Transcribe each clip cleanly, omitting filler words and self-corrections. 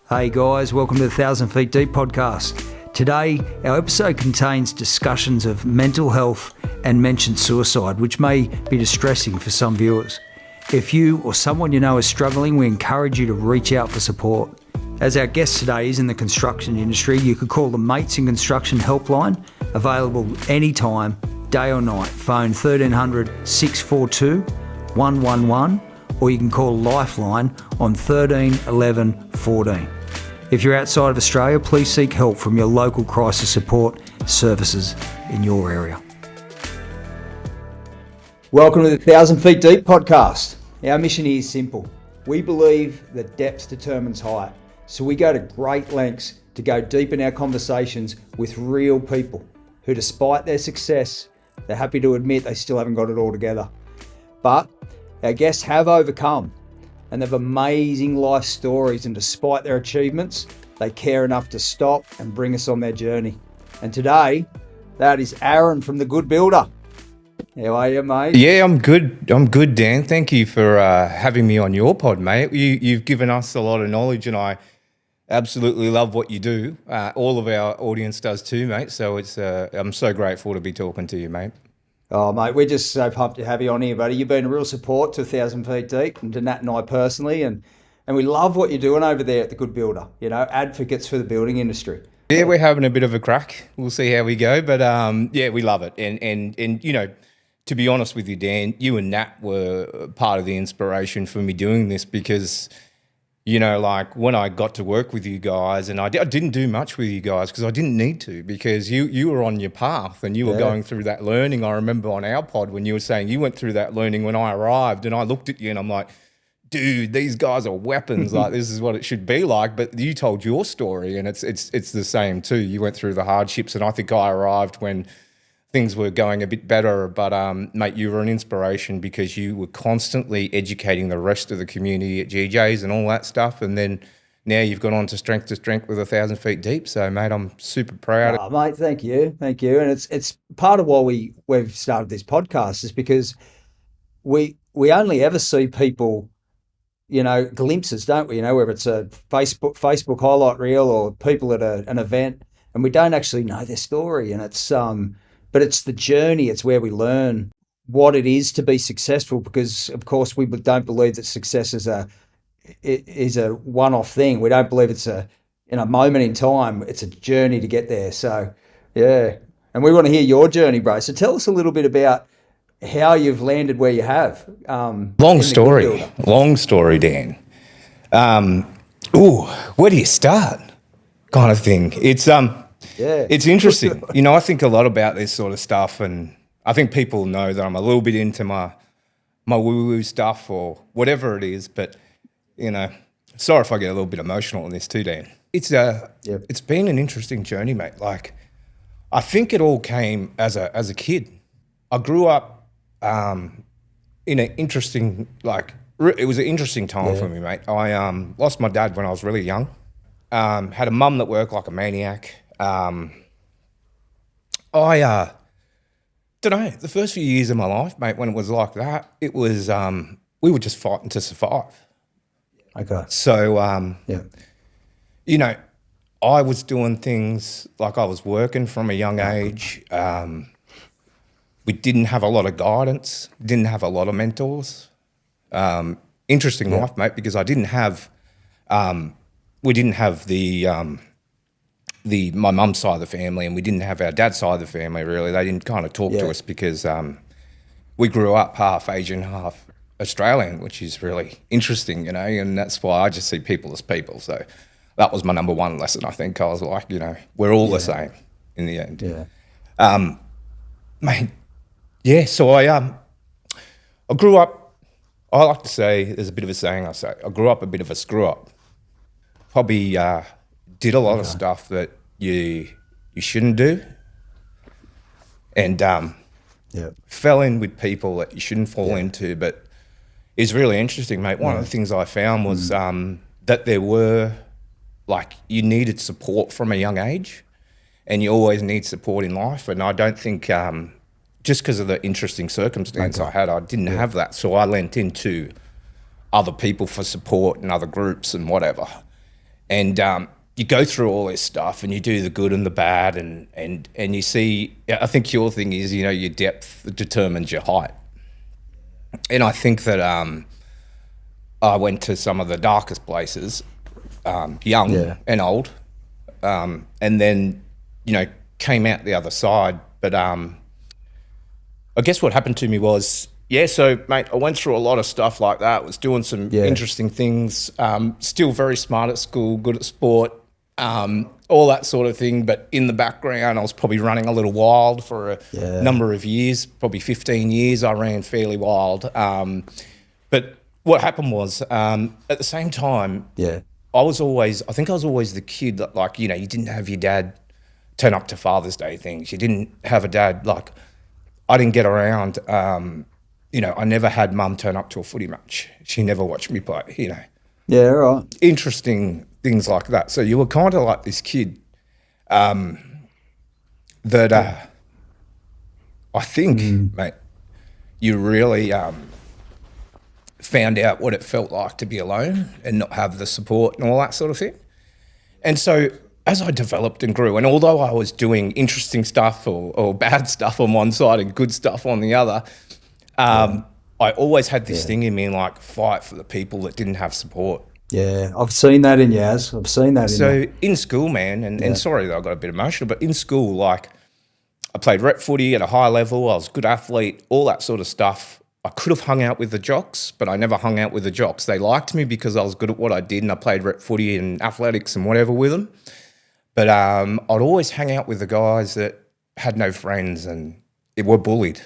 Hey guys, welcome to the 1,000 Feet Deep podcast. Today, our episode contains discussions of mental health and mentioned suicide, which may be distressing for some viewers. If you or someone you know is struggling, we encourage you to reach out for support. As our guest today is in the construction industry, you could call the Mates in Construction helpline, available anytime, day or night. Phone 1300 642 111, or you can call Lifeline on 13 11 14. If you're outside of Australia, please seek help from your local crisis support services in your area. Welcome to the 1,000 Feet Deep podcast. Our mission here is simple. We believe that depth determines height, so we go to great lengths to go deep in our conversations with real people who, despite their success, they're happy to admit they still haven't got it all together. But our guests have overcome, and they have amazing life stories, and despite their achievements, they care enough to stop and bring us on their journey. And today, that is Aaron from The Good Builder. How are you, mate? Yeah, I'm good, Dan. Thank you for having me on your pod, mate. You've given us a lot of knowledge, and I absolutely love what you do. All of our audience does too, mate. So I'm so grateful to be talking to you, mate. Oh, mate, we're just so pumped to have you on here, buddy. You've been a real support to 1,000 Feet Deep and to Nat and I personally, and we love what you're doing over there at The Good Builder, you know, advocates for the building industry. Yeah, we're having a bit of a crack. We'll see how we go, but yeah, we love it. And you know, to be honest with you, Dan, you and Nat were part of the inspiration for me doing this because, you know, like when I got to work with you guys, and I didn't do much with you guys because I didn't need to, because you were on your path and you were going through that learning. I remember on our pod when you were saying you went through that learning when I arrived, and I looked at you and I'm like, dude, these guys are weapons. Like, this is what it should be like. But you told your story, and it's the same too. You went through the hardships, and I think I arrived when things were going a bit better, but mate, you were an inspiration because you were constantly educating the rest of the community at GJ's and all that stuff, and then now you've gone on to strength with 1,000 Feet Deep. So, mate, I'm super proud. Oh, mate, thank you, and it's part of why we've started this podcast is because we only ever see people, you know, glimpses, don't we? You know, whether it's a Facebook highlight reel or people at an event, and we don't actually know their story, and it's But it's the journey. It's where we learn what it is to be successful, because, of course, we don't believe that success is a one-off thing. We don't believe it's a moment in time. It's a journey to get there. So, yeah. And we want to hear your journey, bro. So tell us a little bit about how you've landed where you have. Long story, Dan. Where do you start? Kind of thing. It's interesting. You know, I think a lot about this sort of stuff, and I think people know that I'm a little bit into my woo-woo stuff or whatever it is, but, you know, sorry if I get a little bit emotional on this too, Dan. It's been an interesting journey, mate. Like, I think it all came as a kid. I grew up in an interesting, it was an interesting time for me, mate. I lost my dad when I was really young. Had a mum that worked like a maniac. I don't know, the first few years of my life, mate, when it was like that, it was, we were just fighting to survive. Okay. So, you know, I was doing things like I was working from a young age. We didn't have a lot of guidance, didn't have a lot of mentors. Interesting life, mate, because I didn't have, we didn't have my mum's side of the family, and we didn't have our dad's side of the family, really. They didn't kind of talk to us because we grew up half Asian, half Australian, which is really interesting, you know, and that's why I just see people as people. So that was my number one lesson, I think. I was like, you know, we're all the same in the end. Yeah. Mate, yeah, so I grew up, I like to say, there's a bit of a saying I say, I grew up a bit of a screw-up. Probably did a lot of stuff that you shouldn't do, and fell in with people that you shouldn't fall into. But it's really interesting, mate. One of the things I found was that there were, like, you needed support from a young age, and you always need support in life. And I don't think just because of the interesting circumstance I had, I didn't have that. So I lent into other people for support and other groups and whatever. And you go through all this stuff and you do the good and the bad, and you see, I think your thing is, you know, your depth determines your height. And I think that I went to some of the darkest places, young and old, and then, you know, came out the other side. But I guess what happened to me was, so, mate, I went through a lot of stuff like that, was doing some interesting things, still very smart at school, good at sport, all that sort of thing. But in the background, I was probably running a little wild for a number of years, probably 15 years I ran fairly wild. But what happened was, at the same time, I think I was always the kid that, like, you know, you didn't have your dad turn up to Father's Day things. You didn't have a dad, like, I didn't get around, you know, I never had mum turn up to a footy match. She never watched me play, you know. Yeah, right. Interesting things like that. So you were kind of like this kid that I think, mate, you really found out what it felt like to be alone and not have the support and all that sort of thing. And so as I developed and grew, and although I was doing interesting stuff or bad stuff on one side and good stuff on the other, I always had this thing in me, like, fight for the people that didn't have support. Yeah, I've seen that in Yaz. I've seen that So in school, man, and sorry that I got a bit emotional, but in school, like, I played rep footy at a high level. I was a good athlete, all that sort of stuff. I could have hung out with the jocks, but I never hung out with the jocks. They liked me because I was good at what I did, and I played rep footy and athletics and whatever with them. But I'd always hang out with the guys that had no friends and were bullied.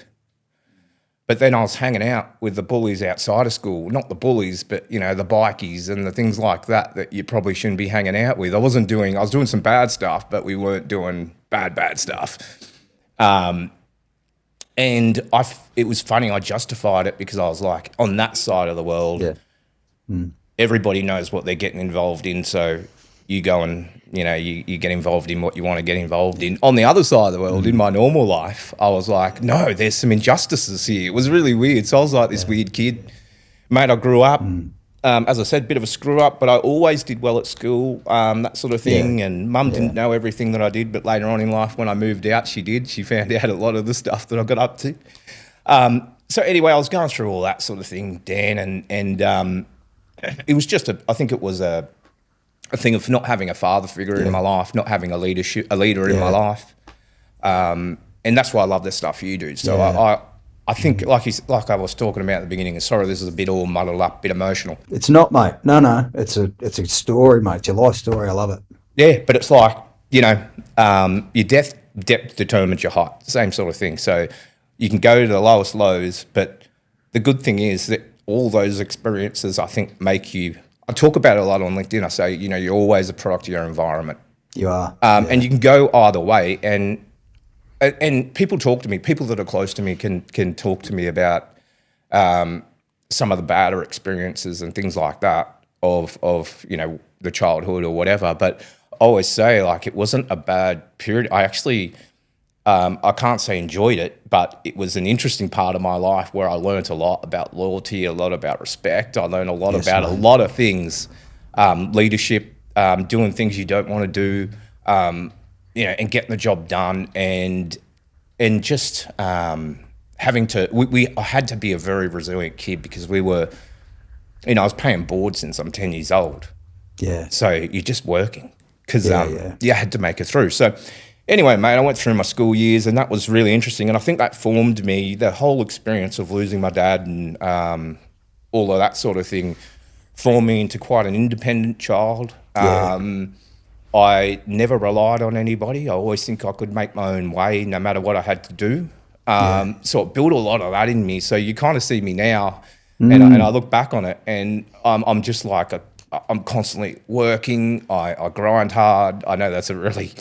But then I was hanging out with the bullies outside of school, not the bullies, but, you know, the bikies and the things like that you probably shouldn't be hanging out with. I was doing some bad stuff, but we weren't doing bad stuff. And it was funny, I justified it because I was like, on that side of the world, everybody knows what they're getting involved in, so you go and, you know, you get involved in what you want to get involved in. On the other side of the world, in my normal life, I was like, no, there's some injustices here. It was really weird. So I was like this weird kid. Mate, I grew up, as I said, bit of a screw up, but I always did well at school, that sort of thing. And mum didn't know everything that I did, but later on in life when I moved out, she did. She found out a lot of the stuff that I got up to. So anyway, I was going through all that sort of thing, Dan, and it was just I think it was a thing of not having a father figure in my life, not having a leader in my life, and that's why I love the stuff you do. So I think, like I was talking about at the beginning, and sorry, this is a bit all muddled up, a bit emotional. It's not, mate. No, it's a story, mate. It's your life story. I love it. Yeah, but it's like, you know, your depth determines your height, same sort of thing. So you can go to the lowest lows, but the good thing is that all those experiences, I think, make you. I talk about it a lot on LinkedIn. I say, you know, you're always a product of your environment. You are. And you can go either way. And people talk to me, people that are close to me can talk to me about some of the badder experiences and things like that of you know, the childhood or whatever. But I always say, like, it wasn't a bad period. I actually, I can't say enjoyed it, but it was an interesting part of my life where I learned a lot about loyalty, a lot about respect. I learned a lot about a lot of things, leadership, doing things you don't want to do, you know, and getting the job done, and just having to. I had to be a very resilient kid because we were, you know, I was paying board since I'm 10 years old. Yeah. So you're just working because you had to make it through. So. Anyway, mate, I went through my school years, and that was really interesting. And I think that formed me. The whole experience of losing my dad and all of that sort of thing formed me into quite an independent child. I never relied on anybody. I always think I could make my own way no matter what I had to do. So it built a lot of that in me. So you kind of see me now, and I look back on it, and I'm just like, I'm constantly working. I grind hard. I know that's a really...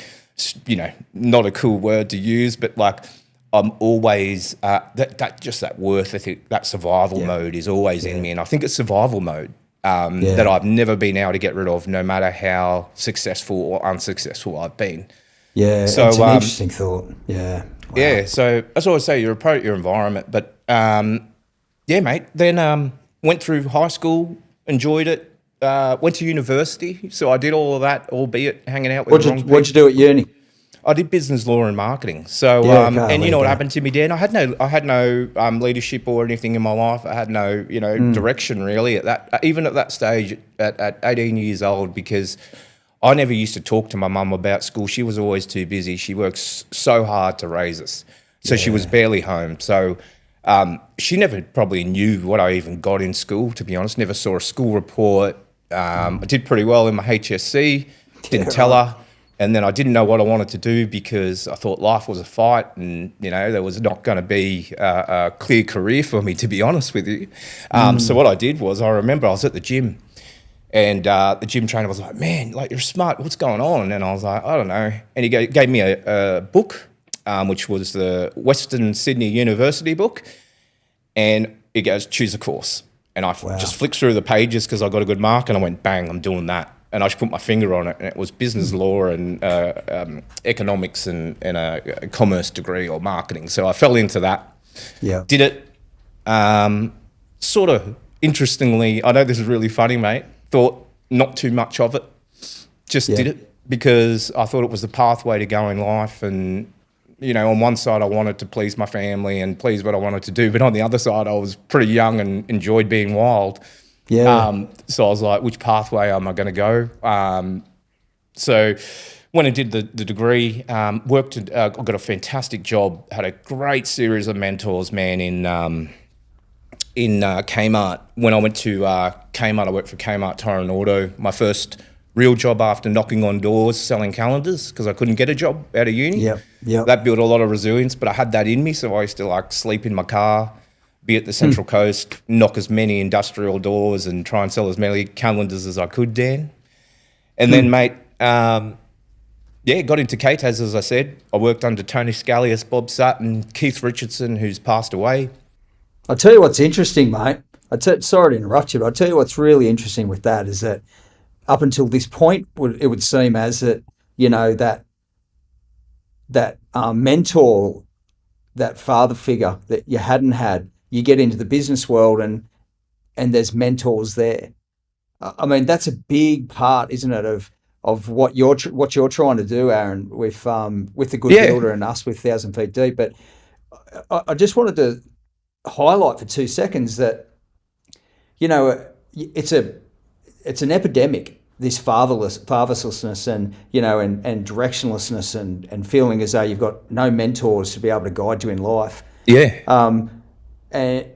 you know, not a cool word to use, but like I'm always that worth ethic, that survival mode is always in me, and I think it's survival mode that I've never been able to get rid of, no matter how successful or unsuccessful I've been. Yeah, so it's an interesting thought. Yeah, wow. Yeah. So as I always say, you're a product of your environment, but yeah, mate. Then went through high school, enjoyed it. went to university, so I did all of that, albeit hanging out with What'd you do at uni? I did business law and marketing. So, and you know what happened to me, Dan? I had no leadership or anything in my life. I had no, direction really even at that stage at 18 years old, because I never used to talk to my mum about school. She was always too busy. She works so hard to raise us. So she was barely home. So she never probably knew what I even got in school, to be honest. Never saw a school report. I did pretty well in my HSC. Didn't tell her. And then I didn't know what I wanted to do, because I thought life was a fight, and, there was not going to be a clear career for me, to be honest with you. So what I did was, I remember I was at the gym, and the gym trainer was like, "Man, like, you're smart. What's going on?" And I was like, "I don't know." And he gave me a book, which was the Western Sydney University book. And he goes, "Choose a course." And I just flicked through the pages because I got a good mark, and I went, bang, I'm doing that. And I just put my finger on it, and it was business law and economics and a commerce degree or marketing. So I fell into that. Yeah. Did it. Sort of interestingly, I know this is really funny, mate. Thought not too much of it. Just did it because I thought it was the pathway to go in life. And, on one side I wanted to please my family and please what I wanted to do. But on the other side, I was pretty young and enjoyed being wild. Yeah. So I was like, which pathway am I going to go? So when I did the degree, I got a fantastic job, had a great series of mentors, man, in Kmart. When I went to Kmart, I worked for Kmart Tire and Auto. My first real job after knocking on doors, selling calendars, because I couldn't get a job out of uni. Yeah. That built a lot of resilience, but I had that in me, so I used to sleep in my car, be at the Central Coast, knock as many industrial doors and try and sell as many calendars as I could, Dan. And then, mate, got into KTAS, as I said. I worked under Tony Scalius, Bob Sutton, Keith Richardson, who's passed away. I'll tell you what's interesting, mate. Sorry to interrupt you, but I'll tell you what's really interesting with that is that up until this point, it would seem as that, that mentor, that father figure that you hadn't had, you get into the business world and there's mentors there. I mean, that's a big part, isn't it, of what you're trying to do, Aaron, with the Good Builder and us with 1,000 Feet Deep. But I just wanted to highlight for 2 seconds that, it's an epidemic, this fatherlessness and and directionlessness and feeling as though you've got no mentors to be able to guide you in life. And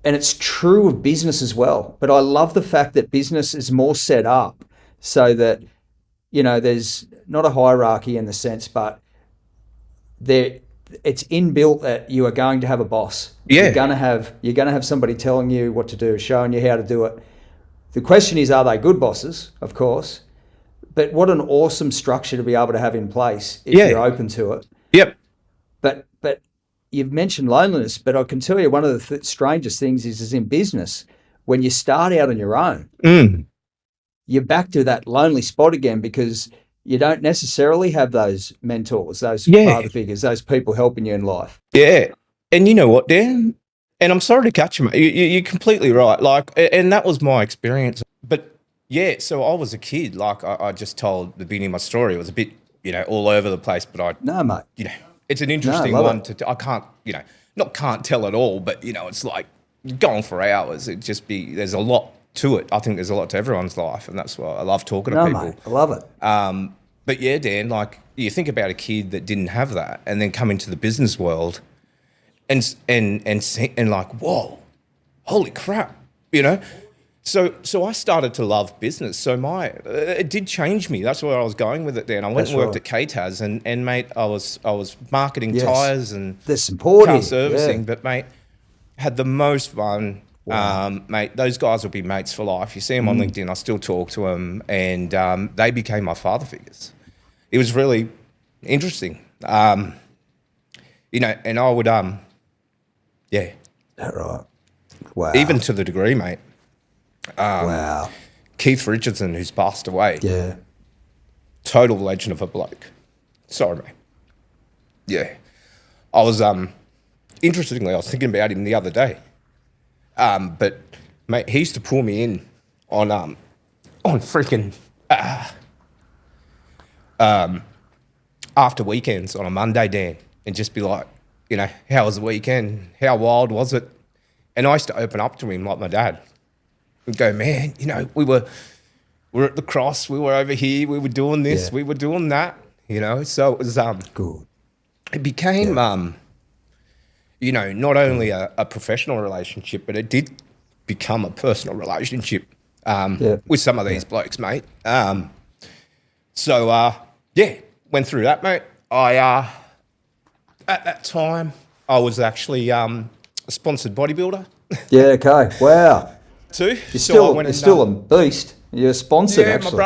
it's true of business as well. But I love the fact that business is more set up so that, there's not a hierarchy in the sense, but it's inbuilt that you are going to have a boss. You're going to have somebody telling you what to do, showing you how to do it. The question is, are they good bosses? Of course. But what an awesome structure to be able to have in place if you're open to it. Yep. But you've mentioned loneliness, but I can tell you one of the strangest things is in business, when you start out on your own, you're back to that lonely spot again because you don't necessarily have those mentors, those father figures, those people helping you in life. Yeah. And you know what, Dan? And I'm sorry to cut you, mate. You're completely right. And that was my experience. But so I was a kid. I just told the beginning of my story. It was a bit, all over the place. But no, mate. It's an interesting one I can't, not can't tell it all, but it's like going for hours. There's a lot to it. I think there's a lot to everyone's life, and that's why I love talking to people. Mate, I love it. But yeah, Dan, you think about a kid that didn't have that, and then come into the business world, and whoa, holy crap, So I started to love business. So it did change me. That's where I was going with it, Dan. I went and worked at KTAS, and mate, I was marketing tires and car servicing, but mate, had the most fun. Wow. Mate, those guys will be mates for life. You see them on LinkedIn. I still talk to them, and they became my father figures. It was really interesting, and I would, That right. Wow. Even to the degree, mate. Wow. Keith Richardson, who's passed away. Yeah. Total legend of a bloke. Sorry, mate. Yeah. I was, interestingly, I was thinking about him the other day. But, mate, he used to pull me in on on freaking after weekends on a Monday, Dan, and just be like, you know, how was the weekend? How wild was it? And I used to open up to him like my dad. We'd go, man, you know, we were at the cross, we were over here, we were doing this, we were doing that, you know. So it was good. It became you know, not only a professional relationship, but it did become a personal relationship with some of these blokes, mate. So went through that, mate. I at that time I was actually a sponsored bodybuilder. Yeah, okay. Wow. Too. You're still a beast. You're sponsored, actually.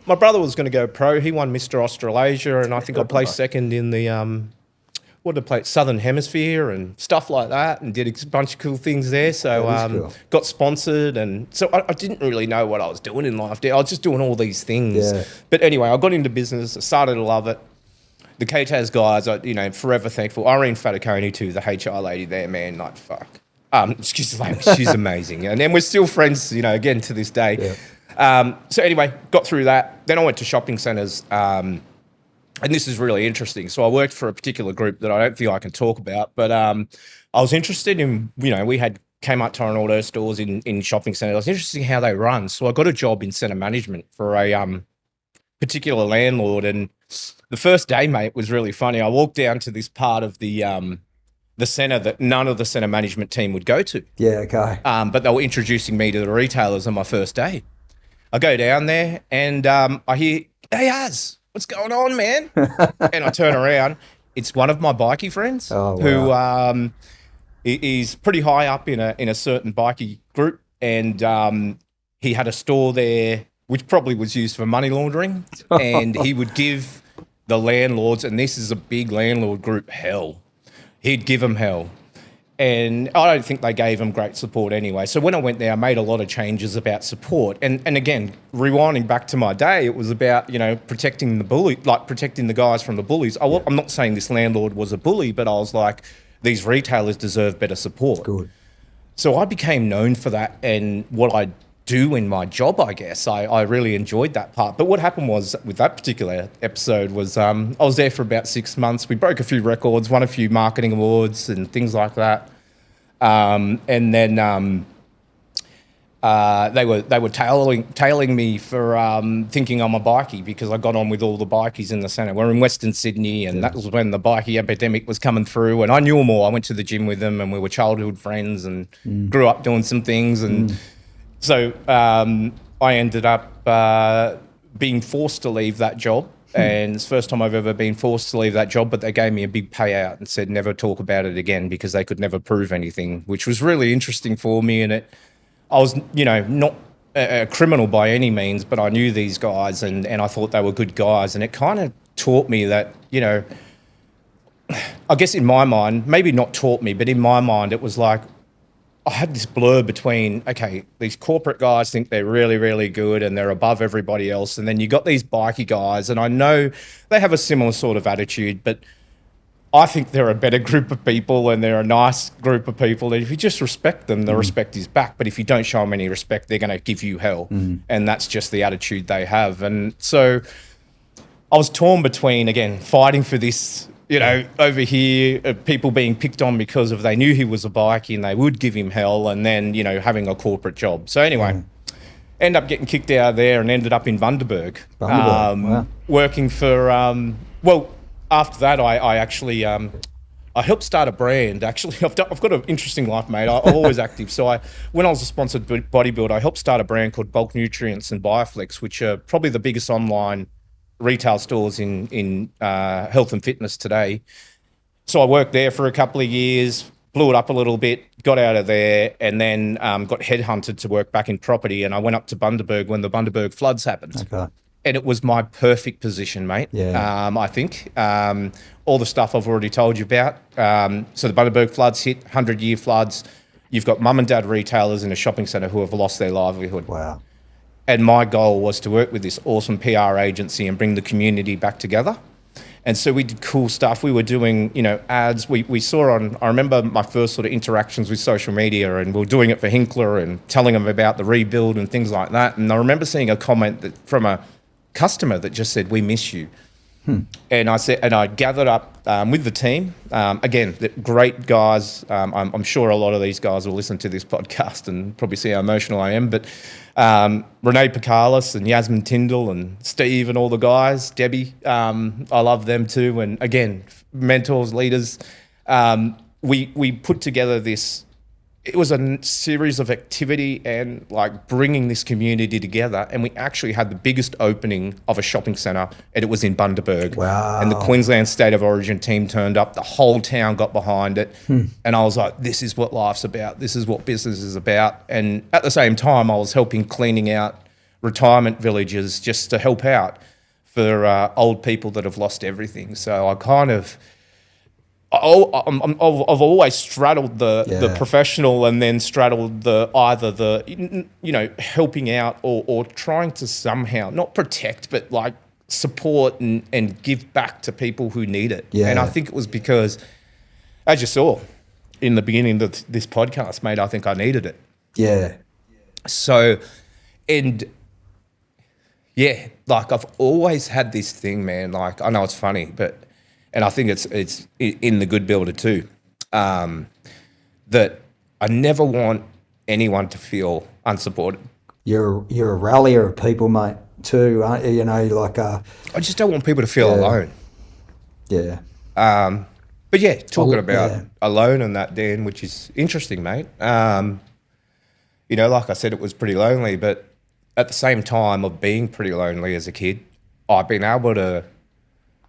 My brother was going to go pro. He won Mr. Australasia, and I think I placed second in the Southern Hemisphere and stuff like that, and did a bunch of cool things there. So cool. Got sponsored, and so I didn't really know what I was doing in life. I was just doing all these things. Yeah. But anyway, I got into business. I started to love it. The KTAS guys, forever thankful. Irene Faticoni too, the HR lady there, man, like fuck. Excuse the language, she's amazing. And then we're still friends, you know, again to this day. Yeah. So anyway, got through that. Then I went to shopping centres, and this is really interesting. So I worked for a particular group that I don't think I can talk about, but I was interested in, you know, we had Kmart, Torrent Auto stores in shopping centres. I was interested in how they run. So I got a job in centre management for a particular landlord. And the first day, mate, was really funny. I walked down to this part of the centre that none of the centre management team would go to. Yeah, okay. But they were introducing me to the retailers on my first day. I go down there and I hear, "Hey, Az, what's going on, man?" And I turn around. It's one of my bikie friends who is pretty high up in a certain bikie group, and he had a store there which probably was used for money laundering, and he would give the landlords, and this is a big landlord group, hell. He'd give them hell. And I don't think they gave him great support anyway. So when I went there, I made a lot of changes about support. And again, rewinding back to my day, it was about, you know, protecting the bully, like protecting the guys from the bullies. I'm not saying this landlord was a bully, but I was like, these retailers deserve better support. Good. So I became known for that, and what I do in my job, I guess. I really enjoyed that part. But what happened was, with that particular episode, was I was there for about 6 months. We broke a few records, won a few marketing awards and things like that. And then they were tailing me for thinking I'm a bikie, because I got on with all the bikies in the centre. We're in Western Sydney, and that was when the bikie epidemic was coming through, and I knew them all. I went to the gym with them, and we were childhood friends, and grew up doing some things. And so I ended up being forced to leave that job. And it's the first time I've ever been forced to leave that job, but they gave me a big payout and said never talk about it again, because they could never prove anything, which was really interesting for me. And I was, you know, not a criminal by any means, but I knew these guys, and I thought they were good guys. And it kind of taught me that, you know, I guess in my mind, maybe not taught me, but in my mind it was like, I had this blur between, okay, these corporate guys think they're really, really good and they're above everybody else. And then you got these bikie guys, and I know they have a similar sort of attitude, but I think they're a better group of people, and they're a nice group of people. And if you just respect them, the respect is back. But if you don't show them any respect, they're going to give you hell. And that's just the attitude they have. And so I was torn between, again, fighting for this, you know, over here, people being picked on because of they knew he was a bikie and they would give him hell, and then, you know, having a corporate job. So anyway, ended up getting kicked out of there and ended up in Bundaberg. Wow. Working for, after that, I actually, I helped start a brand. Actually, I've got an interesting life, mate. I'm always active. So when I was a sponsored bodybuilder, I helped start a brand called Bulk Nutrients and Bioflex, which are probably the biggest online retail stores in health and fitness today. So I worked there for a couple of years, blew it up a little bit, got out of there, and then got headhunted to work back in property. And I went up to Bundaberg when the Bundaberg floods happened. Okay. And it was my perfect position, mate. Yeah. I think all the stuff I've already told you about. So the Bundaberg floods hit, 100-year floods. You've got mum and dad retailers in a shopping centre who have lost their livelihood. Wow. And my goal was to work with this awesome PR agency and bring the community back together. And so we did cool stuff. We were doing, ads. We saw I remember my first sort of interactions with social media, and we were doing it for Hinkler and telling them about the rebuild and things like that. And I remember seeing a comment from a customer that just said, "We miss you." And I gathered up with the team. Again, great guys. I'm sure a lot of these guys will listen to this podcast and probably see how emotional I am. But Renee Picalis and Yasmin Tyndall and Steve and all the guys, Debbie, I love them too. And again, mentors, leaders. We put together this. It was a series of activity and like bringing this community together. And we actually had the biggest opening of a shopping centre, and it was in Bundaberg. Wow. And the Queensland State of Origin team turned up. The whole town got behind it. And I was like, this is what life's about. This is what business is about. And at the same time, I was helping cleaning out retirement villages just to help out for old people that have lost everything. So I kind of... I've always straddled the professional and then straddled either the helping out or trying to somehow not protect but like support and give back to people who need it. Yeah. And I think it was because, as you saw in the beginning of this podcast, mate, I think I needed it. Yeah. So, and yeah, like I've always had this thing, man. Like I know it's funny, but. And I think it's in the Good Builder too, that I never want anyone to feel unsupported. You're a rallier of people, mate, too, aren't you? I just don't want people to feel alone. Yeah. But yeah, talking about alone and that, Dan, which is interesting, mate. Like I said, it was pretty lonely, but at the same time of being pretty lonely as a kid, I've been able to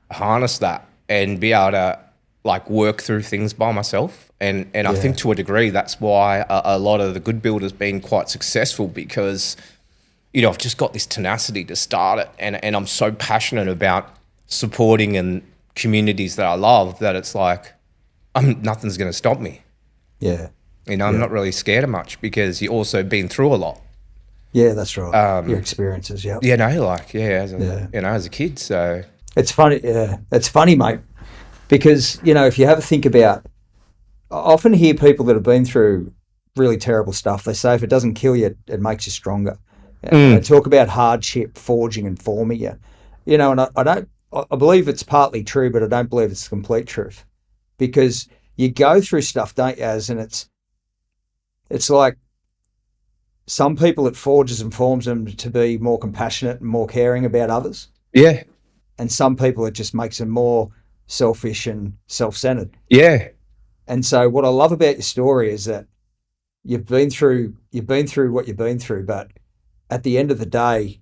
harness that and be able to like work through things by myself. And I think to a degree, that's why a lot of the Good Builders been quite successful because, I've just got this tenacity to start it. And I'm so passionate about supporting and communities that I love that it's like, nothing's going to stop me. Yeah. I'm not really scared of much because you've also been through a lot. Yeah, that's right. Your experiences, as a kid, so... It's funny, it's funny, mate, because, if you have a think about, I often hear people that have been through really terrible stuff, they say if it doesn't kill you, it makes you stronger. They talk about hardship forging and forming you, and I believe it's partly true, but I don't believe it's the complete truth because you go through stuff, don't you, and it's like some people it forges and forms them to be more compassionate and more caring about others. Yeah. And some people, it just makes them more selfish and self-centered. Yeah. And so what I love about your story is that you've been through what you've been through, but at the end of the day,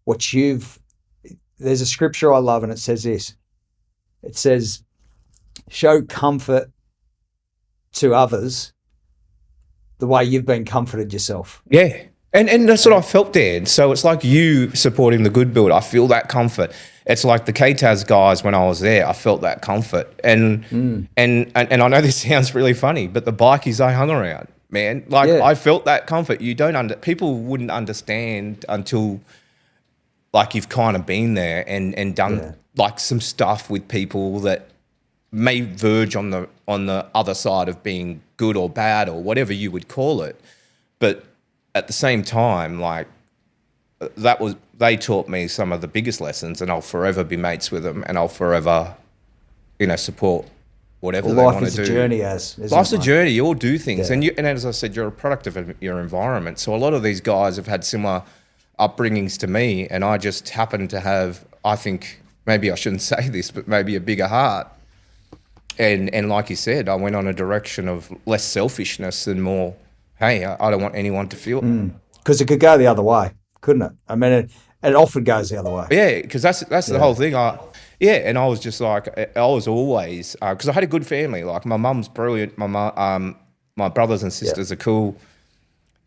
there's a scripture I love and it says this. It says, show comfort to others the way you've been comforted yourself. Yeah. And that's what I felt, Dan. So it's like you supporting the Good Build. I feel that comfort. It's like the KTAS guys when I was there. I felt that comfort. And I know this sounds really funny, but the bikies I hung around, man, I felt that comfort. People wouldn't understand until like you've kind of been there and done like some stuff with people that may verge on the other side of being good or bad or whatever you would call it, but at the same time, like they taught me some of the biggest lessons, and I'll forever be mates with them, and I'll forever, support whatever they want to do. Life is a journey, life's a journey. You all do things, and as I said, you're a product of your environment. So a lot of these guys have had similar upbringings to me, and I just happen to have, I think, maybe I shouldn't say this, but maybe a bigger heart. And like you said, I went on a direction of less selfishness and more, hey, I don't want anyone to feel. Because it could go the other way, couldn't it? I mean, it often goes the other way. Yeah, because that's the whole thing. And I was just like, I was always, because I had a good family. Like my mum's brilliant. My brothers and sisters are cool.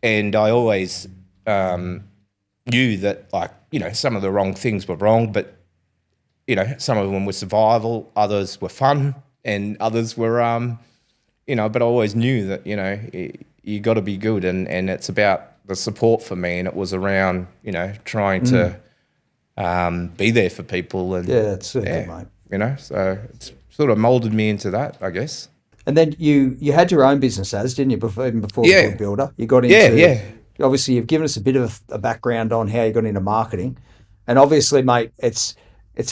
And I always knew that, like, some of the wrong things were wrong, but, some of them were survival, others were fun, and others were, but I always knew that, you got to be good, and it's about the support for me, and it was around, trying to be there for people. And yeah, it's good, mate. you know. So it's sort of molded me into that, I guess. And then you had your own business, didn't you? Even before Yeah. the Good Builder, you got Yeah, into. yeah. Obviously, you've given us a bit of a background on how you got into marketing, and obviously, mate, it's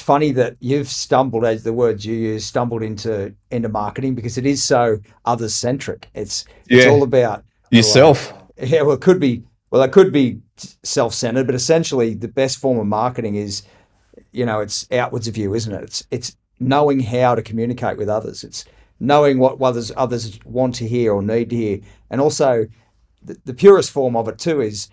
funny that you've stumbled, as the words you use, stumbled into marketing because it is so others centric. It's all about yourself. yeah, well, it could be self centered, but essentially, the best form of marketing is, it's outwards of you, isn't it? It's knowing how to communicate with others. It's knowing what others want to hear or need to hear, and also the purest form of it too is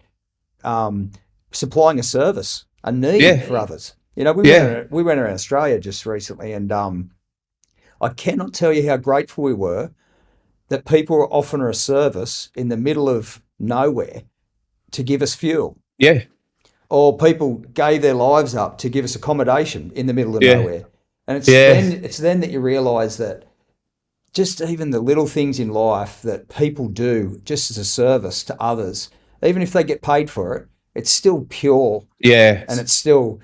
supplying a service, a need for others. We went around Australia just recently, and I cannot tell you how grateful we were that people were offering a service in the middle of nowhere to give us fuel. Yeah. Or people gave their lives up to give us accommodation in the middle of Yeah. nowhere. And Yeah. it's then that you realise that just even the little things in life that people do just as a service to others, even if they get paid for it, it's still pure, Yeah. and it still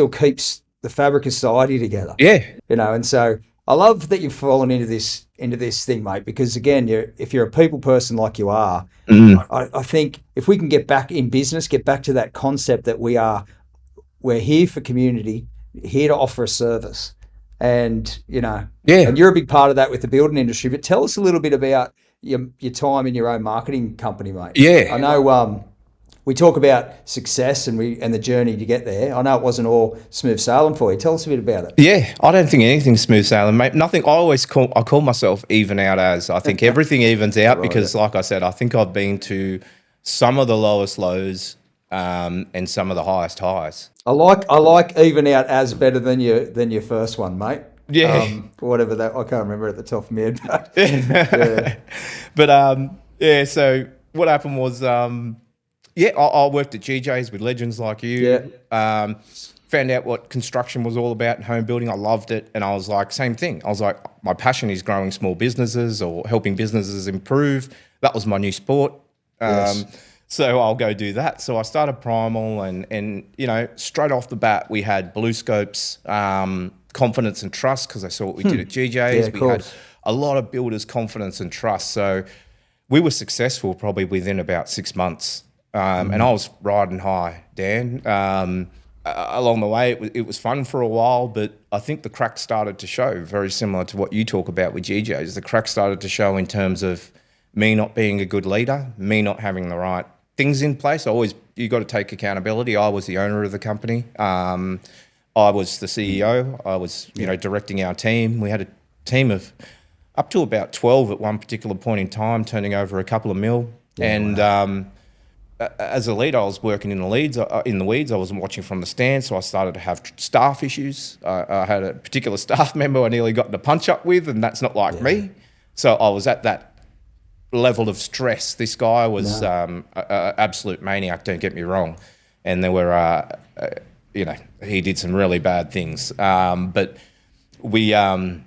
keeps the fabric of society together. Yeah. And so I love that you've fallen into this thing, mate, because again, if you're a people person like you are, I think if we can get back in business, get back to that concept that we're here for community, here to offer a service. And, and you're a big part of that with the building industry, but tell us a little bit about your time in your own marketing company, mate. Yeah. I know, we talk about success and the journey to get there. I know it wasn't all smooth sailing for you. Tell us a bit about it. Yeah, I don't think anything's smooth sailing, mate. Nothing. I call myself even out as. I think everything evens out because, like I said, I think I've been to some of the lowest lows and some of the highest highs. I like even out as better than your first one, mate. Yeah. Whatever that, I can't remember at the top of my head. But, yeah. But so what happened was. I worked at GJ's with legends like you. Yeah. Found out what construction was all about in home building. I loved it. And I was like, same thing. I was like, my passion is growing small businesses or helping businesses improve. That was my new sport. Yes. So I'll go do that. So I started Primal and straight off the bat, we had BlueScope's confidence and trust because I saw what we did at GJ's. Yeah, we had a lot of builders' confidence and trust. So we were successful probably within about 6 months. And I was riding high, Dan. Along the way, it was fun for a while, but I think the cracks started to show, very similar to what you talk about with GJ's. The cracks started to show in terms of me not being a good leader, me not having the right things in place. You got to take accountability. I was the owner of the company. I was the CEO. I was, directing our team. We had a team of up to about 12 at one particular point in time, turning over a couple of mil. As a leader, I was working in the weeds. I wasn't watching from the stand, so I started to have staff issues. I had a particular staff member I nearly got in a punch up with, and that's not like me. So I was at that level of stress. This guy was an absolute maniac, don't get me wrong. And there were, he did some really bad things. But we, I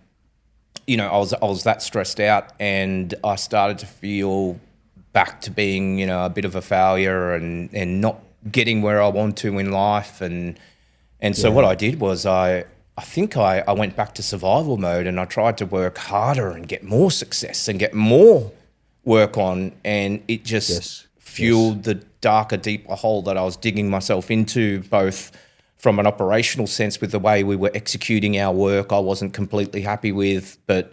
was that stressed out, and I started to feel back to being, a bit of a failure and not getting where I want to in life. And so what I did was I think I went back to survival mode, and I tried to work harder and get more success and get more work on. And it just fueled the darker, deeper hole that I was digging myself into, both from an operational sense with the way we were executing our work. I wasn't completely happy with, but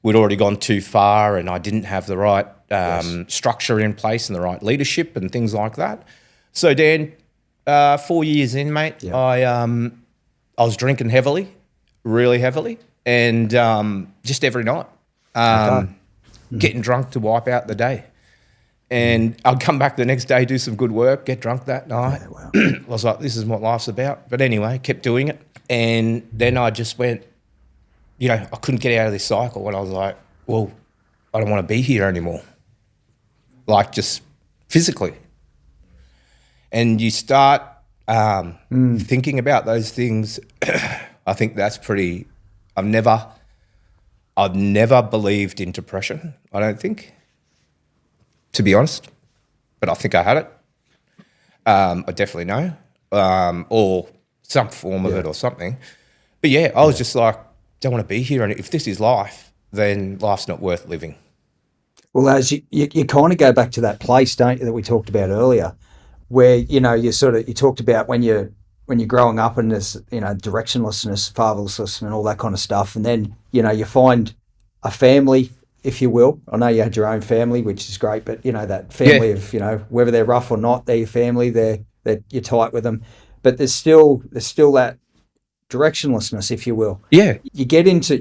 we'd already gone too far, and I didn't have the right structure in place and the right leadership and things like that. So Dan, 4 years in, mate, I was drinking heavily, really heavily, and just every night, getting drunk to wipe out the day. And I'd come back the next day, do some good work, get drunk that night. Yeah, wow. I was like, this is what life's about. But anyway, kept doing it. And then I just went, I couldn't get out of this cycle. And I was like, well, I don't want to be here anymore. Like, just physically. And you start thinking about those things. I think that's pretty, I've never believed in depression, I don't think, to be honest. But I think I had it. I definitely know. Or some form of it or something. But yeah, I was just like, don't want to be here. And if this is life, then life's not worth living. Well, as you kind of go back to that place, don't you, that we talked about earlier, where you talked about when you're growing up and there's directionlessness, fatherlessness, and all that kind of stuff, and then you find a family, if you will. I know you had your own family, which is great, but that family of whether they're rough or not, they're your family. You're tight with them, but there's still that directionlessness, if you will. Yeah. You get into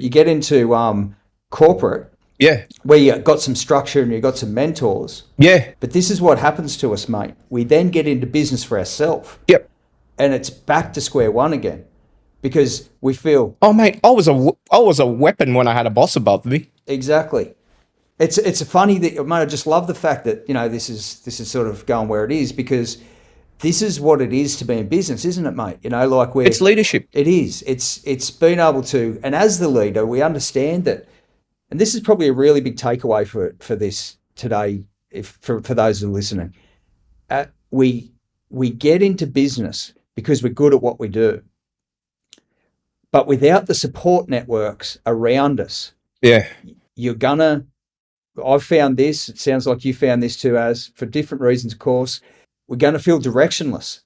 corporate. Yeah. Where you got some structure and you got some mentors. Yeah. But this is what happens to us, mate. We then get into business for ourselves. Yep. And it's back to square one again, because we feel, oh mate, I was a weapon when I had a boss above me. Exactly. It's funny that, mate, I just love the fact that this is sort of going where it is, because this is what it is to be in business, isn't it, mate? It's leadership. It is. It's being able to, and as the leader, we understand that, and this is probably a really big takeaway for this today, for those who are listening. We get into business because we're good at what we do, but without the support networks around us, I've found this, it sounds like you found this too, as for different reasons, of course, we're going to feel directionless.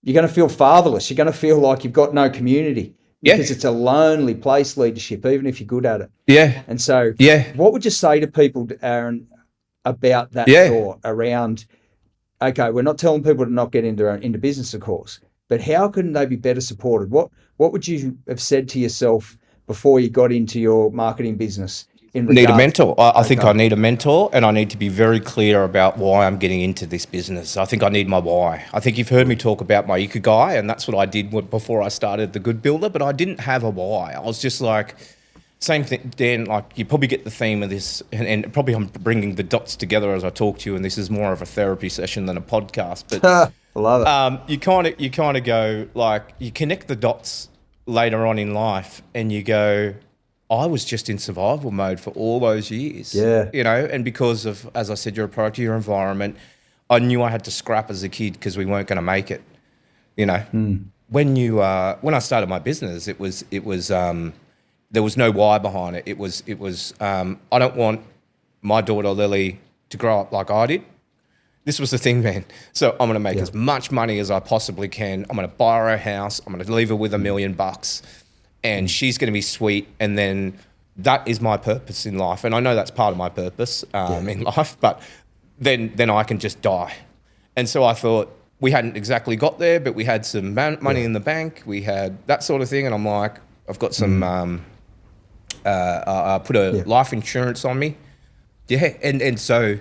You're going to feel fatherless. You're going to feel like you've got no community, because it's a lonely place, leadership, even if you're good at it. Yeah. And so what would you say to people, Aaron, about that thought around, okay, we're not telling people to not get into business, of course, but how can they be better supported? What would you have said to yourself before you got into your marketing business? Need a mentor. I think I need a mentor, and I need to be very clear about why I'm getting into this business. I think I need my why. I think you've heard me talk about my ikigai, and that's what I did before I started The Good Builder, but I didn't have a why. I was just like, same thing, Dan, like you probably get the theme of this, and probably I'm bringing the dots together as I talk to you, and this is more of a therapy session than a podcast. But I love it. You kind of go, like, you connect the dots later on in life, and you go, I was just in survival mode for all those years. Yeah. And because of, as I said, you're a product of your environment, I knew I had to scrap as a kid because we weren't going to make it. When I started my business, it was there was no why behind it. It was I don't want my daughter Lily to grow up like I did. This was the thing, man. So I'm going to make as much money as I possibly can. I'm going to buy her a house. I'm going to leave her with $1 million. And she's going to be sweet, and then that is my purpose in life. And I know that's part of my purpose in life, but then I can just die. And so I thought, we hadn't exactly got there, but we had some money in the bank. We had that sort of thing, and I'm like, I've got some, I put a life insurance on me. Yeah, and so,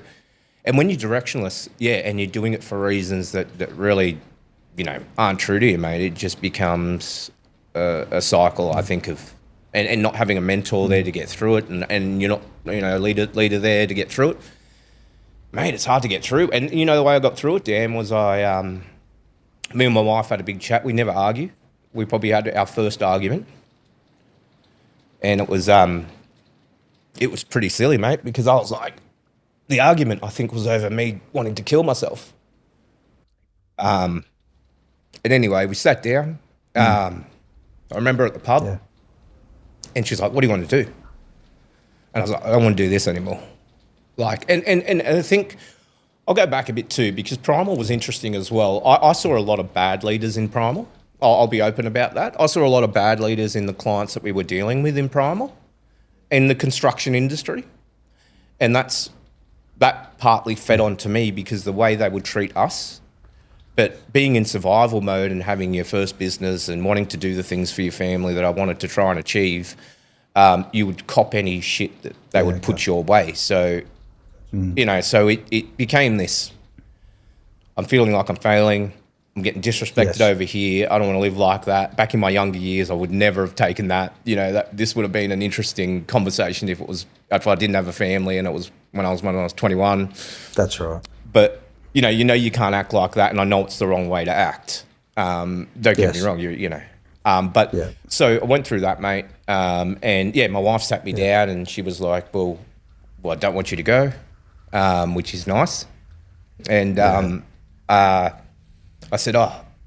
and when you're directionless, and you're doing it for reasons that really, aren't true to you, mate, it just becomes a cycle, I think, of and not having a mentor there to get through it, and you're not a leader there to get through it, mate. It's hard to get through. And the way I got through it, Dan, was me and my wife had a big chat. We never argue. We probably had our first argument, and it was pretty silly, mate, because I was like, the argument I think was over me wanting to kill myself. And anyway, we sat down. I remember at the pub, and she's like, "What do you want to do?" And I was like, "I don't want to do this anymore." Like, and I think I'll go back a bit too, because Primal was interesting as well. I saw a lot of bad leaders in Primal. I'll be open about that. I saw a lot of bad leaders in the clients that we were dealing with in Primal, in the construction industry, and that partly fed on to me, because the way they would treat us. But being in survival mode and having your first business and wanting to do the things for your family that I wanted to try and achieve, you would cop any shit that they would put your way. So, so it became this, I'm feeling like I'm failing. I'm getting disrespected over here. I don't want to live like that. Back in my younger years, I would never have taken that. This would have been an interesting conversation if I didn't have a family and it was when I was 21. That's right. But you can't act like that, and I know it's the wrong way to act. Don't get me wrong, So I went through that, mate. And my wife sat me down, and she was like, well, I don't want you to go, which is nice. And I said,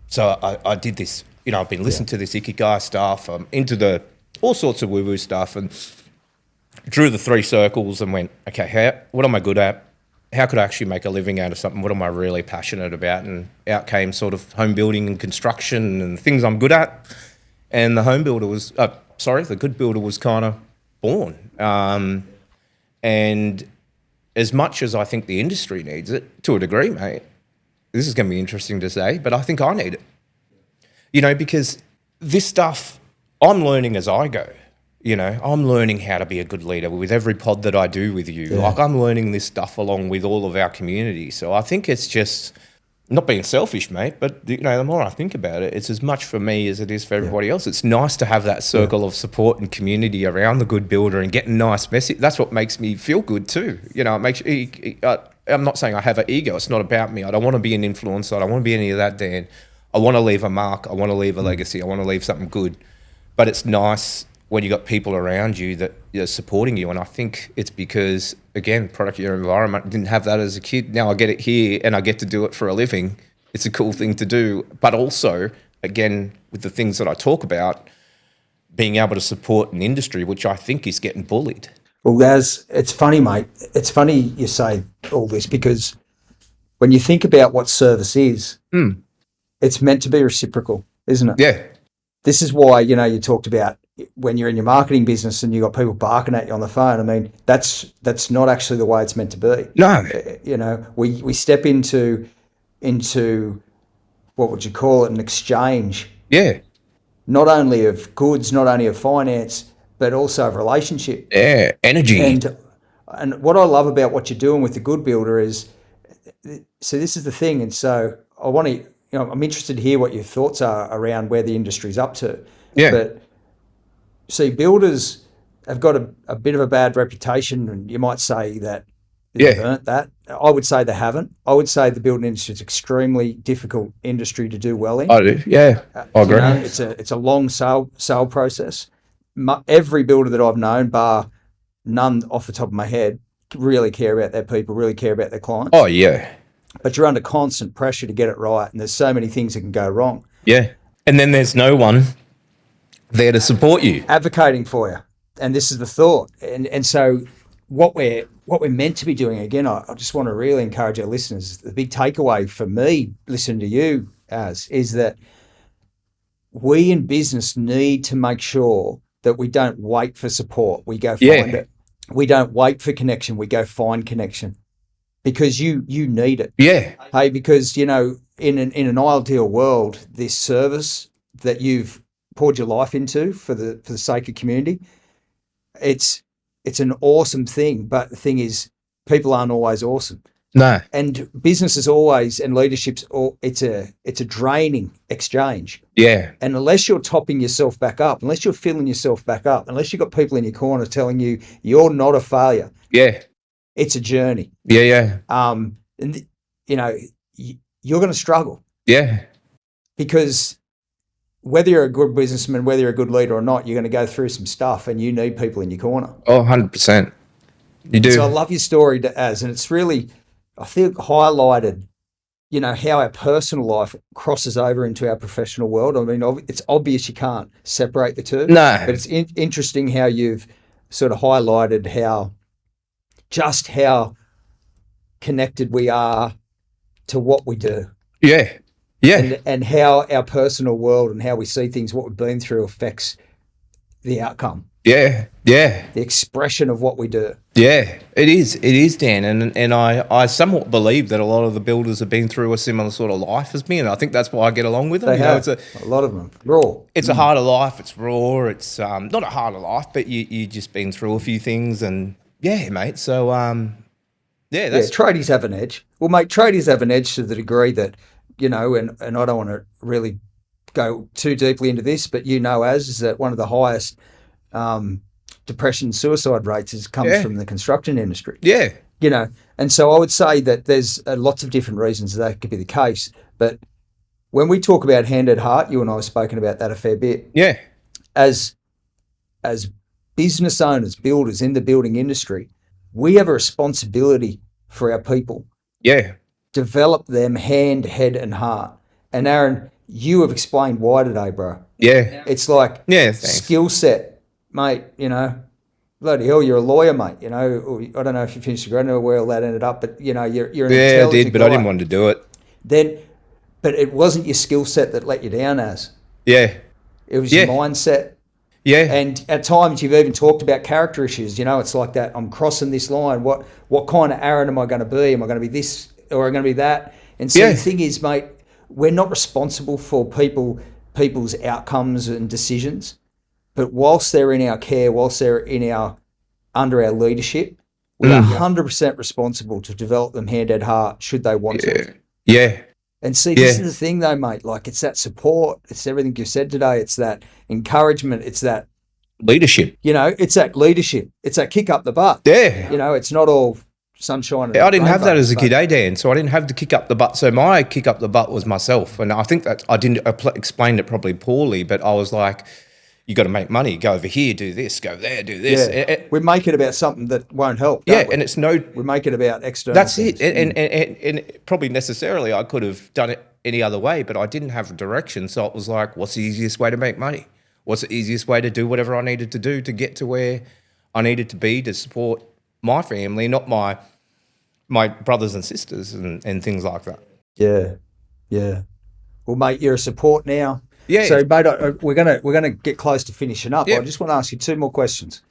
so I did this I've been listening to this Ikigai stuff. I'm into all sorts of woo-woo stuff, and drew the 3 circles and went, okay, what am I good at? How could I actually make a living out of something? What am I really passionate about? And out came sort of home building and construction and things I'm good at. And the the Good Builder was kind of born. And as much as I think the industry needs it, to a degree, mate, this is going to be interesting to say, but I think I need it. Because this stuff, I'm learning as I go. I'm learning how to be a good leader with every pod that I do with you. Yeah. Like, I'm learning this stuff along with all of our community. So I think it's just not being selfish, mate, but the more I think about it, it's as much for me as it is for everybody else. It's nice to have that circle of support and community around the Good Builder and getting nice message. That's what makes me feel good too. It makes I'm not saying I have an ego. It's not about me. I don't want to be an influencer. I don't want to be any of that, Dan. I want to leave a mark. I want to leave a legacy. I want to leave something good. But it's nice when you got people around you that are supporting you. And I think it's because, again, product of your environment, didn't have that as a kid. Now I get it here and I get to do it for a living. It's a cool thing to do. But also, again, with the things that I talk about, being able to support an industry, which I think is getting bullied. Well, it's funny, mate. It's funny you say all this, because when you think about what service is, it's meant to be reciprocal, isn't it? Yeah. This is why, you talked about when you're in your marketing business and you got people barking at you on the phone. I mean, that's not actually the way it's meant to be. No. We step into what would you call it, an exchange. Yeah. Not only of goods, not only of finance, but also of relationship. Yeah, energy. And what I love about what you're doing with the Good Builder is, so this is the thing, and so I want to, I'm interested to hear what your thoughts are around where the industry's up to. Yeah. But see, builders have got a bit of a bad reputation, and you might say that they've earned that. I would say they haven't. I would say the building industry is an extremely difficult industry to do well in. I do, yeah. I agree. It's a long sale process. Every builder that I've known, bar none off the top of my head, really care about their people, really care about their clients. Oh, yeah. But you're under constant pressure to get it right, and there's so many things that can go wrong. Yeah. And then there's no one there to support you, advocating for you. And this is the thought. And so what we're meant to be doing, again, I just want to really encourage our listeners. The big takeaway for me listening to you is that we in business need to make sure that we don't wait for support. We go find it. We don't wait for connection. We go find connection, because you need it. Yeah. Hey, because in an ideal world, this service that you've poured your life into for the sake of community, it's an awesome thing. But the thing is, people aren't always awesome. No. And business is always, and leadership's it's a draining exchange. Yeah. And unless you're topping yourself back up, unless you're filling yourself back up, unless you've got people in your corner telling you you're not a failure. Yeah. It's a journey. Yeah. And you're going to struggle. Yeah. Because whether you're a good businessman, whether you're a good leader or not, you're going to go through some stuff, and you need people in your corner. Oh, 100%. You do. So I love your story, and it's really, I think, highlighted, how our personal life crosses over into our professional world. I mean, it's obvious you can't separate the two. No. But it's interesting how you've sort of highlighted how connected we are to what we do. Yeah. Yeah. And how our personal world and how we see things, what we've been through, affects the outcome. Yeah. Yeah. The expression of what we do. Yeah, it is, Dan. And I somewhat believe that a lot of the builders have been through a similar sort of life as me, and I think that's why I get along with them. They have. A lot of them. Raw. It's a harder life. It's raw. It's not a harder life, but you just been through a few things, and yeah, mate. So tradies have an edge. Well, mate, tradies have an edge to the degree that, and I don't want to really go too deeply into this, but is that one of the highest depression, suicide rates comes from the construction industry. Yeah. And so I would say that there's lots of different reasons that could be the case. But when we talk about hand at heart, you and I have spoken about that a fair bit. Yeah. As business owners, builders in the building industry, we have a responsibility for our people. Yeah. Develop them hand, head, and heart. And Aaron, you have explained why today, bro. Yeah. It's like Thanks. skill set, mate, you know. Bloody hell, you're a lawyer, mate. You know, I don't know if you finished degree, I don't know where all that ended up, but you know, you're an intelligent I did, but guy. I didn't want to do it. But it wasn't your skill set that let you down, as Yeah. it was your mindset. Yeah. And at times you've even talked about character issues. You know, it's like that. I'm crossing this line. What kind of Aaron am I going to be? Am I going to be this or am I going to be that? And so the thing is, mate, we're not responsible for people's outcomes and decisions. But whilst they're in our care, whilst they're under our leadership, we are 100% responsible to develop them hand at heart should they want to. Yeah. And see, this is the thing though, mate. Like, it's that support. It's everything you've said today. It's that encouragement. It's that leadership. You know, it's that leadership. It's that kick up the butt. Yeah. You know, it's not all sunshine. I didn't have that as a kid, Dan? So I didn't have to kick up the butt. So my kick up the butt was myself. And I think that I didn't explain it probably poorly, but I was like, you got to make money. Go over here, do this. Go there, do this. Yeah. We make it about something that won't help. Yeah, we? And it's no. We make it about external. That's things. it. And probably necessarily I could have done it any other way, but I didn't have a direction. So it was like, what's the easiest way to make money? What's the easiest way to do whatever I needed to do to get to where I needed to be to support my family, not my brothers and sisters and things like that. Yeah, yeah. Well, mate, you're a support now. Yeah. So, mate, we're gonna get close to finishing up. Yeah. I just want to ask you two more questions.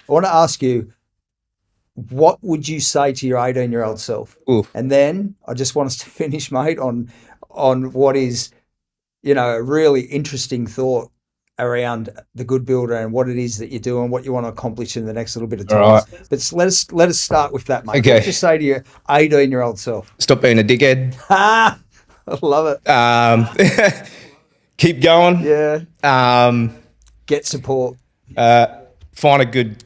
I want to ask you, what would you say to your 18-year-old self? Oof. And then I just want us to finish, mate, on what is, you know, a really interesting thought around the Good Builder and what it is that you do and what you want to accomplish in the next little bit of time. Right. But let us start with that, mate. Okay. What would you say to your 18-year-old self? Stop being a dickhead. I love it. Keep going. Yeah. Get support. Find a good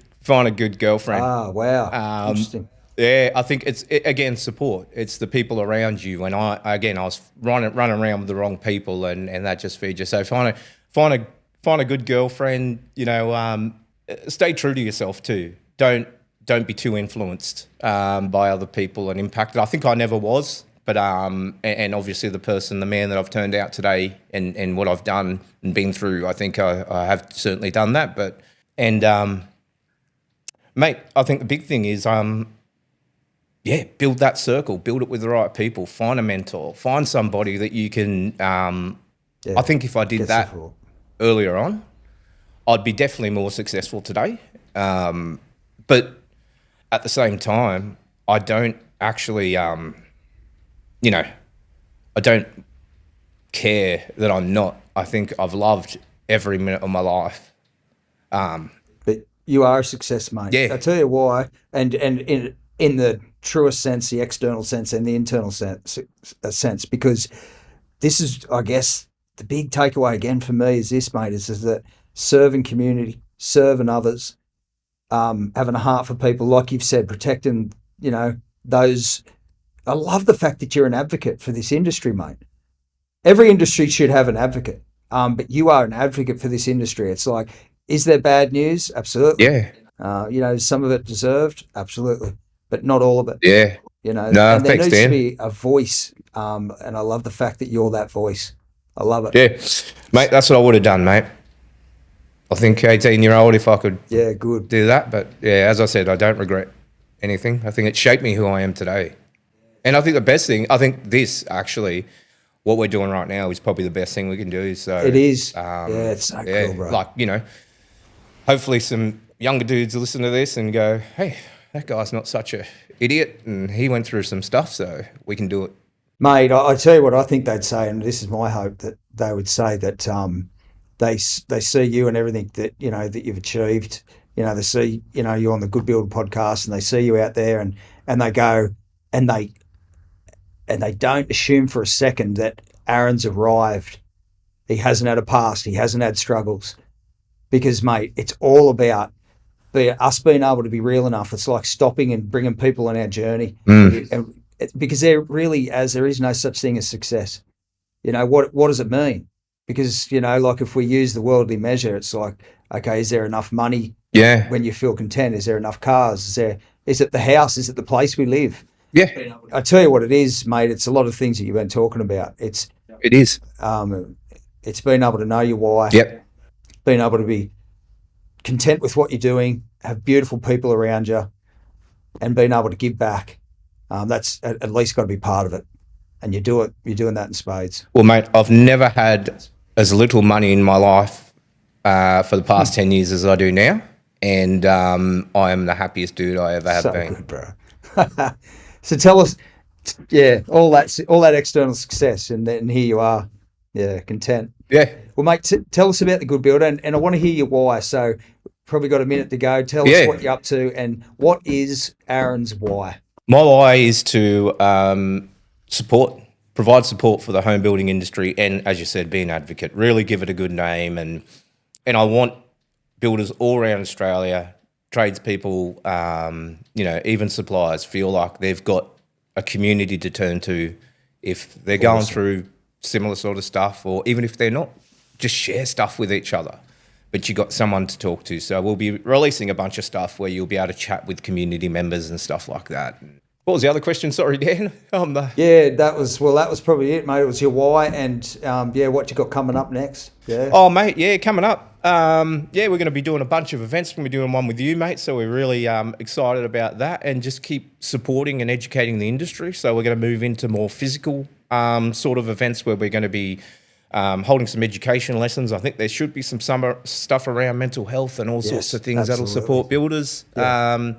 girlfriend. Ah, wow. Interesting. Yeah, I think it's again support. It's the people around you. And I was running around with the wrong people, and that just feeds you. So find a good girlfriend. You know, stay true to yourself too. Don't be too influenced by other people and impacted. I think I never was. But and obviously the man that I've turned out today, and what I've done and been through, I think I have certainly done that. But mate, I think the big thing is build that circle, build it with the right people, find a mentor, find somebody that you can. I think if I did that earlier on, I'd be definitely more successful today. But at the same time, I don't actually. You know, I don't care that I'm not. I think I've loved every minute of my life. But you are a success, mate. Yeah. I'll tell you why. And in the truest sense, the external sense and the internal sense, because this is, I guess, the big takeaway again for me is this, mate, is that serving community, serving others, having a heart for people, like you've said, protecting, you know, those. I love the fact that you're an advocate for this industry, mate. Every industry should have an advocate, but you are an advocate for this industry. It's like, is there bad news? Absolutely. Yeah. You know, some of it deserved, absolutely, but not all of it. Yeah. You know, no, and there thanks, needs Dan. to be a voice, and I love the fact that you're that voice. I love it. Yeah, mate, that's what I would have done, mate. I think 18-year-old, if I could do that. But yeah, as I said, I don't regret anything. I think it shaped me who I am today. And I think the best thing, this actually, what we're doing right now is probably the best thing we can do. So it is. It's so cool, bro. Like, you know, hopefully some younger dudes will listen to this and go, hey, that guy's not such a idiot and he went through some stuff, so we can do it. Mate, I tell you what I think they'd say, and this is my hope, that they would say that they see you and everything that, you know, that you've achieved. You know, they see, you know, you on the Good Builder podcast and they see you out there and they go and they don't assume for a second that Aaron's arrived. He hasn't had a past. He hasn't had struggles. Because, mate, it's all about us being able to be real enough. It's like stopping and bringing people on our journey. And because there is no such thing as success. You know, what does it mean? Because, you know, like if we use the worldly measure, it's like, okay, is there enough money when you feel content? Is there enough cars? Is it the house? Is it the place we live? Yeah. I tell you what it is, mate. It's a lot of things that you've been talking about. It's It is. It's being able to know your why. Yep. Being able to be content with what you're doing, have beautiful people around you, and being able to give back. That's at least got to be part of it. And you're doing that in spades. Well, mate, I've never had as little money in my life for the past 10 years as I do now. And I am the happiest dude I ever have been. Good, bro. So tell us, all that external success, and then here you are, content. Yeah. Well, mate, tell us about the Good Builder, and I want to hear your why. So probably got a minute to go. Tell us what you're up to, and what is Aaron's why? My why is to provide support for the home building industry, and as you said, be an advocate. Really give it a good name, and I want builders all around Australia, tradespeople, even suppliers, feel like they've got a community to turn to if they're going through similar sort of stuff, or even if they're not, just share stuff with each other. But you got someone to talk to. So we'll be releasing a bunch of stuff where you'll be able to chat with community members and stuff like that. What was the other question? Sorry, Dan. That was probably it, mate. It was your why, and what you got coming up next. Yeah. Oh, mate, coming up. We're going to be doing a bunch of events. We're going to be doing one with you, mate. So we're really excited about that, and just keep supporting and educating the industry. So we're going to move into more physical sort of events where we're going to be holding some education lessons. I think there should be some summer stuff around mental health and all sorts of things that'll support builders. Yeah.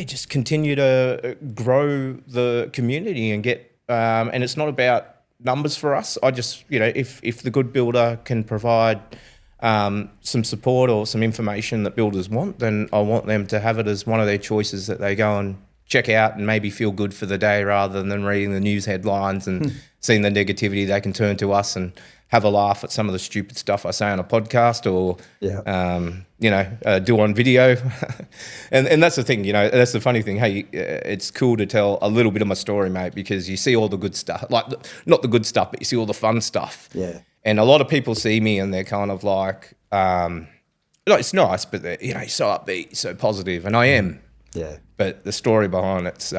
Just continue to grow the community and get, and it's not about numbers for us. I just, if the Good Builder can provide some support or some information that builders want, then I want them to have it as one of their choices that they go and check out and maybe feel good for the day, rather than reading the news headlines and seeing the negativity. They can turn to us and have a laugh at some of the stupid stuff I say on a podcast, or do on video. and that's the thing, that's the funny thing. Hey, it's cool to tell a little bit of my story, mate, because you see all the good stuff, like not the good stuff, but you see all the fun stuff. Yeah. And a lot of people see me and they're kind of like, it's nice, but they're, so upbeat, so positive, and I am. Yeah. But the story behind it's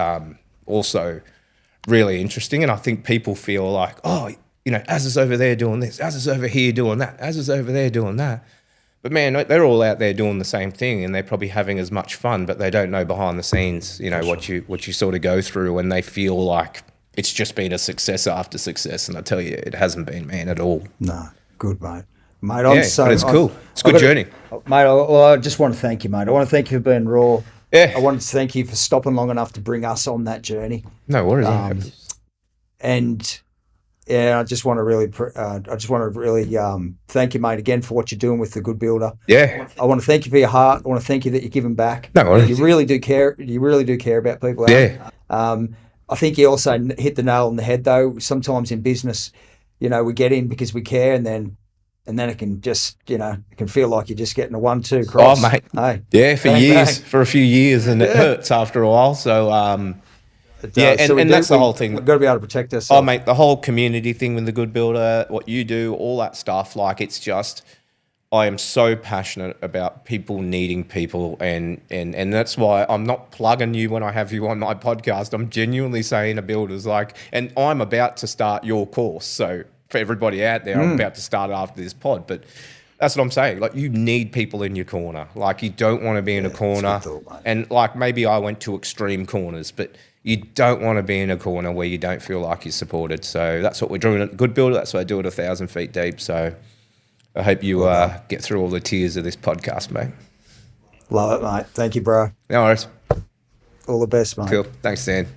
also really interesting, and I think people feel like, Az is over there doing this, Az is over here doing that, Az is over there doing that. But man, they're all out there doing the same thing, and they're probably having as much fun, but they don't know behind the scenes, what you sort of go through, and they feel like it's just been a success after success. And I tell you, it hasn't been, man, at all. No, good, mate. Mate, but it's cool. It's a good journey. Mate, I just want to thank you, mate. I want to thank you for being raw. Yeah. I wanted to thank you for stopping long enough to bring us on that journey. No worries. I just want to really, thank you, mate, again for what you're doing with the Good Builder. Yeah. I want to thank you for your heart. I want to thank you that you're giving back. No worries. You really do care. You really do care about people. Yeah. I think you also hit the nail on the head, though. Sometimes in business, we get in because we care, and then it can just, it can feel like you're just getting a 1-2 cross. Oh, mate. Hey, yeah, for a few years, and it hurts after a while. So, and that's the whole thing. We've got to be able to protect ourselves. Oh, mate, the whole community thing with the Good Builder, what you do, all that stuff, like, it's just, I am so passionate about people needing people, and that's why I'm not plugging you when I have you on my podcast. I'm genuinely saying to builders, like, and I'm about to start your course, so for everybody out there, I'm about to start after this pod, but that's what I'm saying. Like, you need people in your corner. Like, you don't want to be in a corner. And like, maybe I went to extreme corners, but you don't want to be in a corner where you don't feel like you're supported. So that's what we're doing at Good Builder. That's what I do at 1,000 Feet Deep. So I hope you get through all the tears of this podcast, mate. Love it, mate. Thank you, bro. No worries. All the best, mate. Cool. Thanks, Dan.